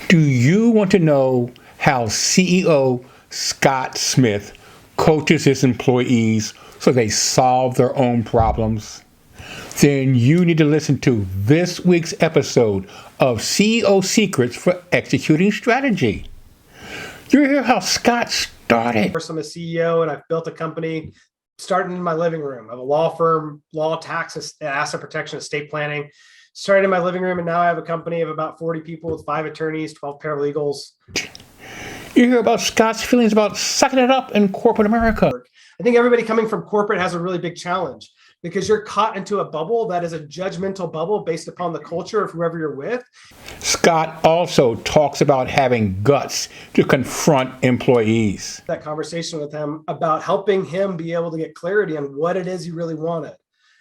Do you want to know how CEO Scott Smith coaches his employees so they solve their own problems? Then you need to listen to this week's episode of CEO Secrets for Executing Strategy. You'll hear how Scott started. I'm a CEO and I've built a company starting in my living room. I have a law firm, law, tax, asset protection, estate planning. Started in my living room, and now I have a company of about 40 people with 5 attorneys, 12 paralegals. You hear about Scott's feelings about sucking it up in corporate America. I think everybody coming from corporate has a really big challenge because you're caught into a bubble that is a judgmental bubble based upon the culture of whoever you're with. Scott also talks about having guts to confront employees. That conversation with him about helping him be able to get clarity on what it is he really wanted.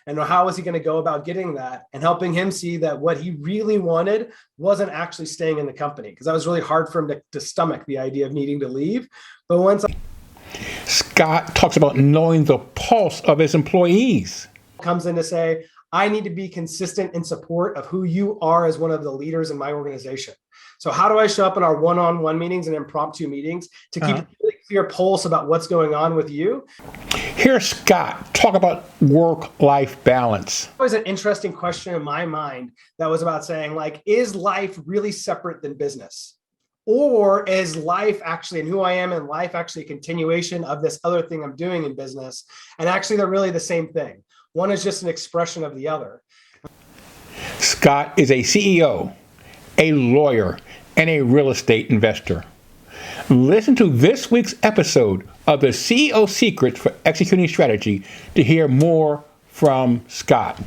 And how is he going to go about getting that, and helping him see that what he really wanted wasn't actually staying in the company, because that was really hard for him to stomach the idea of needing to leave. But once Scott talks about knowing the pulse of his employees. Comes in to say, I need to be consistent in support of who you are as one of the leaders in my organization. So how do I show up in our one-on-one meetings and impromptu meetings to keep a really clear pulse about what's going on with you? Here's Scott talk about work-life balance. It was an interesting question in my mind that was about saying, like, is life really separate than business? Or is life actually, and who I am in life, actually a continuation of this other thing I'm doing in business? And actually, they're really the same thing. One is just an expression of the other. Scott is a CEO, a lawyer, and a real estate investor. Listen to this week's episode of the CEO Secrets for Executing Strategy to hear more from Scott.